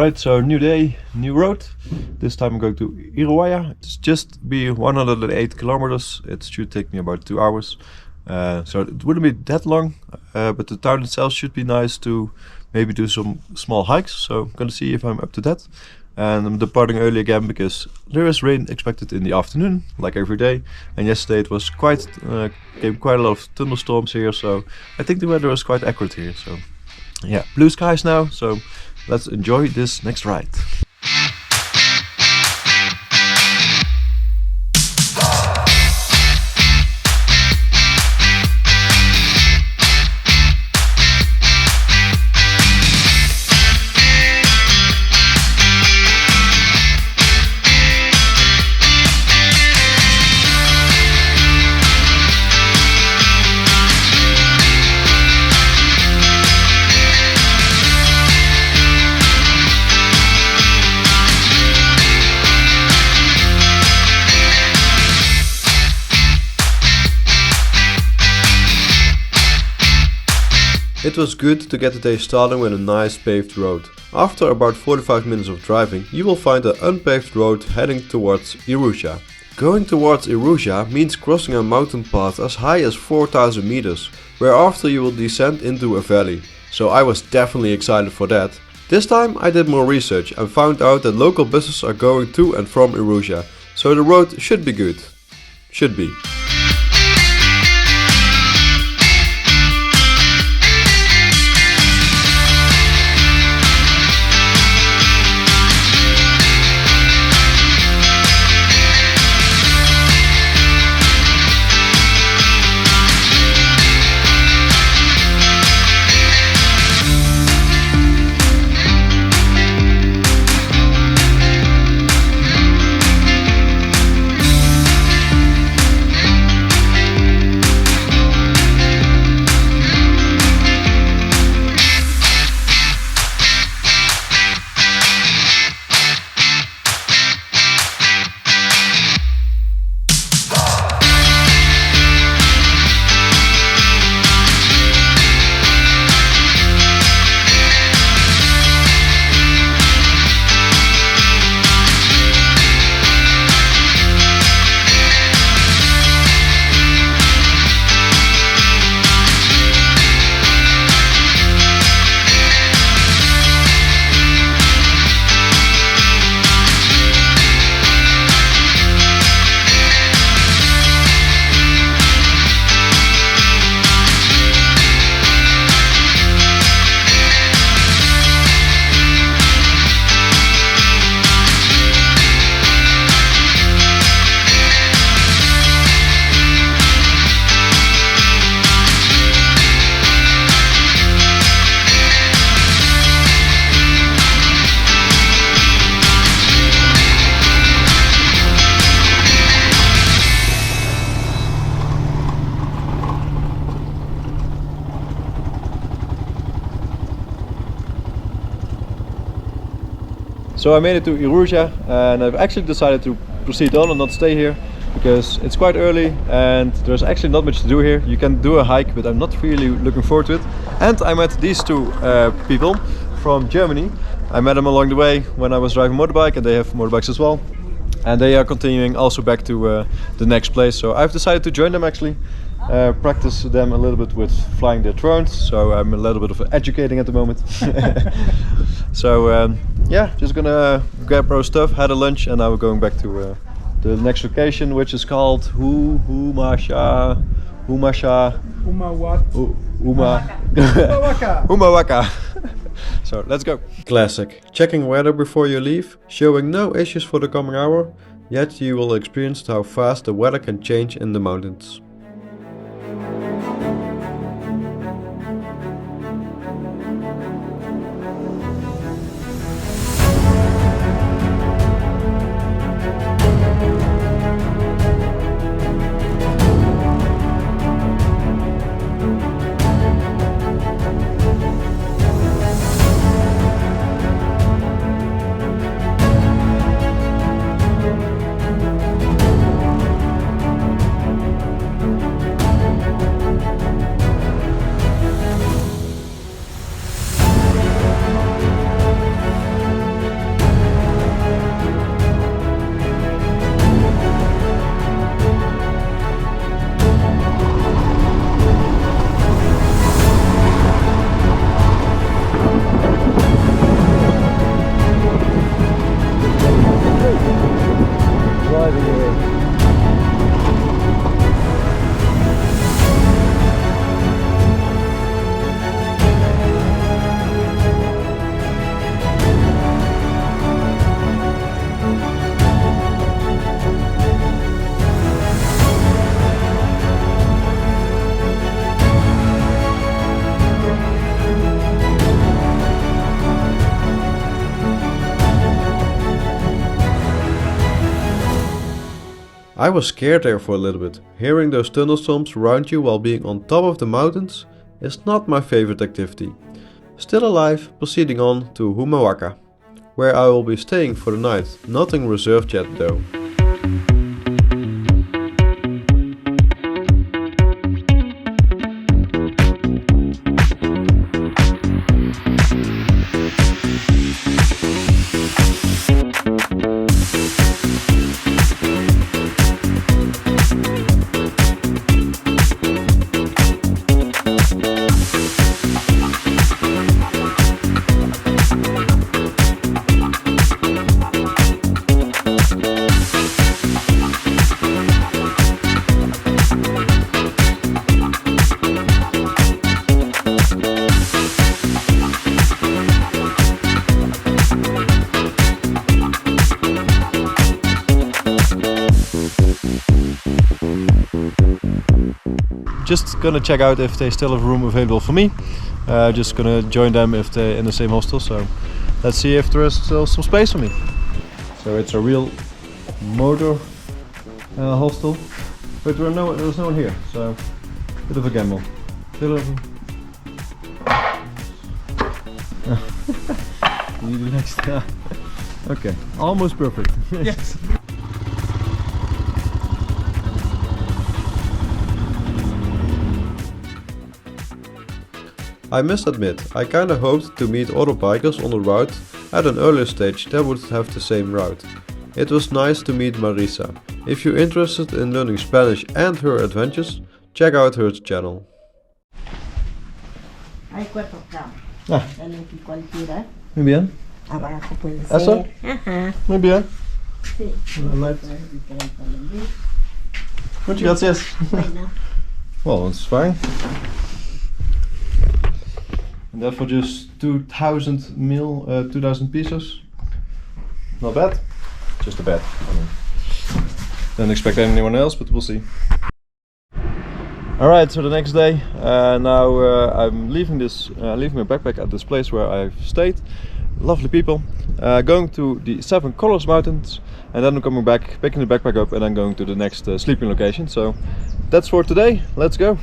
Alright, so new day, new road. This time I'm going to Iruwaya. It's just be 108 kilometers. It should take me about 2 hours. So it wouldn't be that long, but the town itself should be nice to maybe do some small hikes. So I'm gonna see if I'm up to that. And I'm departing early again because there is rain expected in the afternoon, like every day. And yesterday it was came quite a lot of thunderstorms here, so I think the weather is quite accurate here. So yeah, blue skies now, so let's enjoy this next ride. It was good to get the day started with a nice paved road. After about 45 minutes of driving, you will find an unpaved road heading towards Irusha. Going towards Irusha means crossing a mountain pass as high as 4,000 meters, whereafter you will descend into a valley, so I was definitely excited for that. This time I did more research and found out that local buses are going to and from Irusha, so the road should be good. Should be. So I made it to Irusha and I've actually decided to proceed on and not stay here because it's quite early and there's actually not much to do here. You can do a hike, but I'm not really looking forward to it. And I met these two people from Germany. I met them along the way when I was driving a motorbike, and they have motorbikes as well. And they are continuing also back to the next place. So I've decided to join them actually. Practice them a little bit with flying their drones, so I'm a little bit of educating at the moment. So yeah, just gonna grab our stuff, had a lunch, and now we're going back to the next location, which is called Umawaka. So let's go. Classic. Checking weather before you leave, showing no issues for the coming hour, yet you will experience how fast the weather can change in the mountains. driving here. I was scared there for a little bit. Hearing those thunderstorms around you while being on top of the mountains is not my favorite activity. Still alive, proceeding on to Humahuaca, where I will be staying for the night. Nothing reserved yet though. Just gonna check out if they still have room available for me. Just gonna join them if they're in the same hostel. So let's see if there is still some space for me. So it's a real motor hostel, but there's no one here. So bit of a gamble. Bit of you need the next. Okay, almost perfect. Yes. I must admit, I kinda hoped to meet other bikers on the route at an earlier stage that would have the same route. It was nice to meet Marisa. If you're interested in learning Spanish and her adventures, check out her channel. Hay 4 gramos. Ah. Dale aquí cualquiera. Muy bien. Abajo puede ¿Eso? ser. Ajá. Muy bien. Sí. Muchas gracias. Bueno. Well, it's fine. And that for just 2,000 pesos. Not bad. Just a bad. Don't expect anyone else, but we'll see. Alright, so the next day, now I'm leaving my backpack at this place where I've stayed. Lovely people. Going to the 7 Colors Mountains, and then I'm coming back, picking the backpack up, and then going to the next sleeping location. So that's for today. Let's go.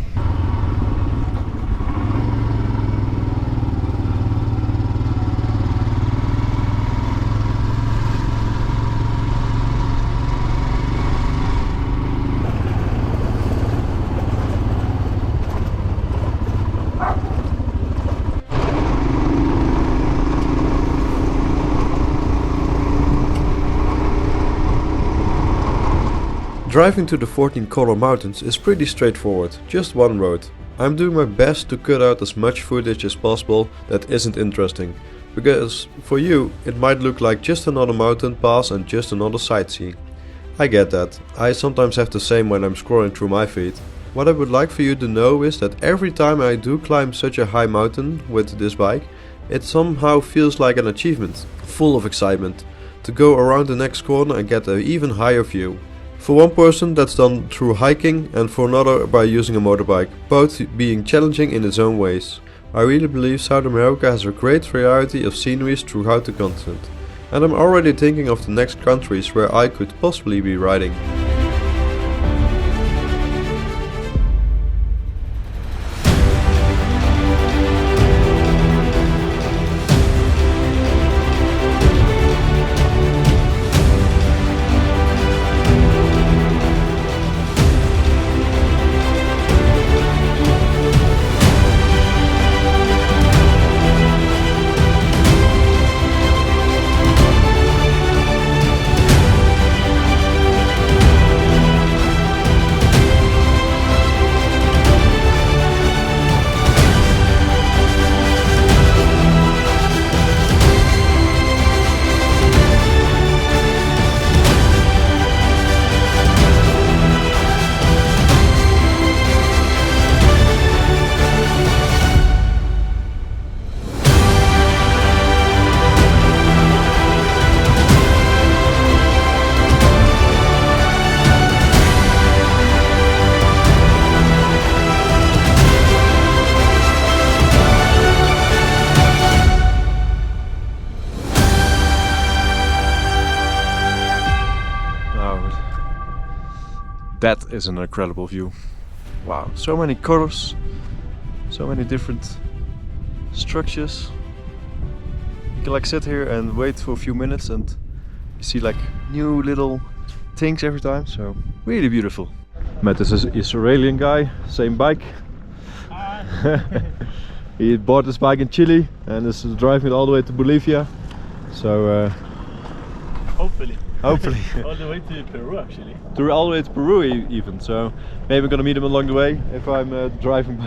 Driving to the 14 Color Mountains is pretty straightforward, just one road. I'm doing my best to cut out as much footage as possible that isn't interesting, because for you it might look like just another mountain pass and just another sightseeing. I get that, I sometimes have the same when I'm scrolling through my feed. What I would like for you to know is that every time I do climb such a high mountain with this bike, it somehow feels like an achievement, full of excitement, to go around the next corner and get an even higher view. For one person that's done through hiking, and for another by using a motorbike, both being challenging in its own ways. I really believe South America has a great variety of sceneries throughout the continent, and I'm already thinking of the next countries where I could possibly be riding. that is an incredible view. Wow, so many colors, so many different structures. You can like sit here and wait for a few minutes and you see like new little things every time, so really beautiful. Met this Israeli guy, same bike. He bought this bike in Chile and is driving it all the way to Bolivia. So hopefully all the way to Peru actually. All the way to Peru even. So maybe I'm gonna meet him along the way if I'm driving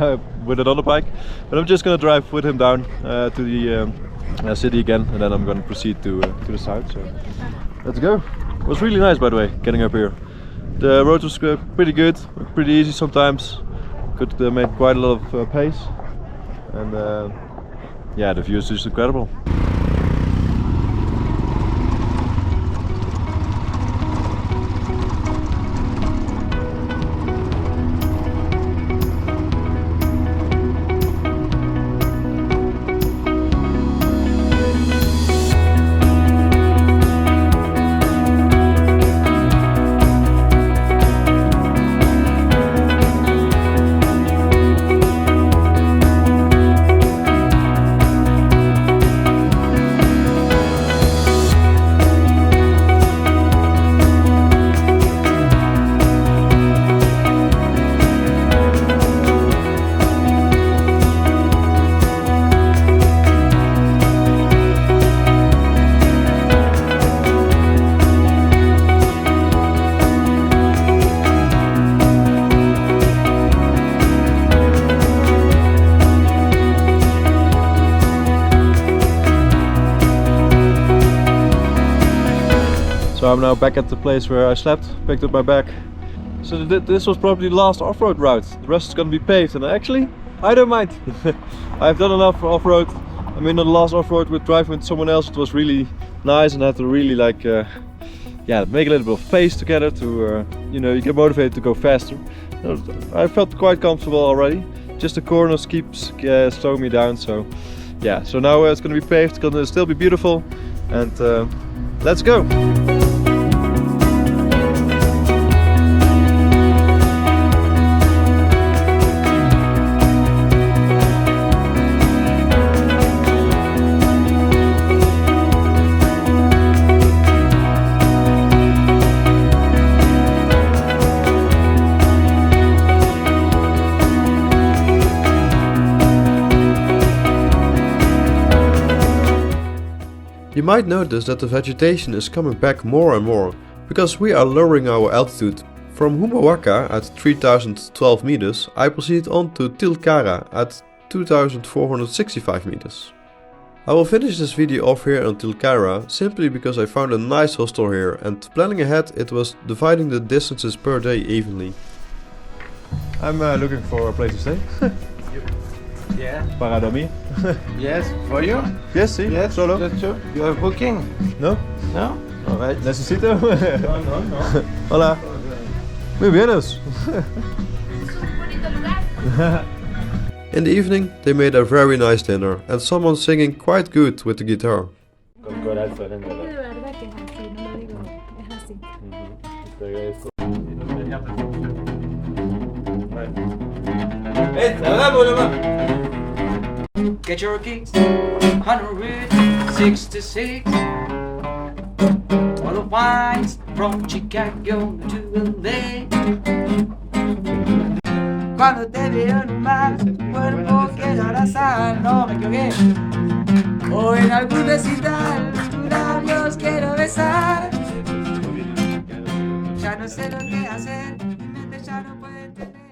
with another bike. But I'm just gonna drive with him down to the city again, and then I'm gonna proceed to the south. So let's go. It was really nice, by the way, getting up here. The road was pretty good, pretty easy sometimes. Could make quite a lot of pace, and yeah, the view is just incredible. So I'm now back at the place where I slept, picked up my bag. So this was probably the last off-road route. The rest is gonna be paved, and actually, I don't mind. I've done enough off-road. I mean, on the last off-road with driving with someone else, it was really nice, and I had to really like, yeah, make a little bit of pace together to, you know, you get motivated to go faster. I felt quite comfortable already. Just the corners keeps slowing me down, so yeah. So now it's gonna be paved, it's gonna still be beautiful, and let's go. You might notice that the vegetation is coming back more and more, because we are lowering our altitude. From Humahuaca at 3012 meters, I proceed on to Tilcara at 2465 meters. I will finish this video off here on Tilcara simply because I found a nice hostel here, and planning ahead it was dividing the distances per day evenly. I'm looking for a place to stay. Yeah. Para dormir. Yes, for you? Yes, sí. Yes, Solo. that's true. You are booking? No? No? Alright. Necesito. No. Hola. Muy bienes. In the evening they made a very nice dinner and someone singing quite good with the guitar. De verdad que es así, no lo digo, es así. Get your kicks, 166. All the wines from Chicago to LA. Cuando te veo en un mar, cuerpo quiero abrazar, no me equivoqué. O en algún recital, labios quiero besar. Ya no sé lo que hacer, mi mente ya no puede entender.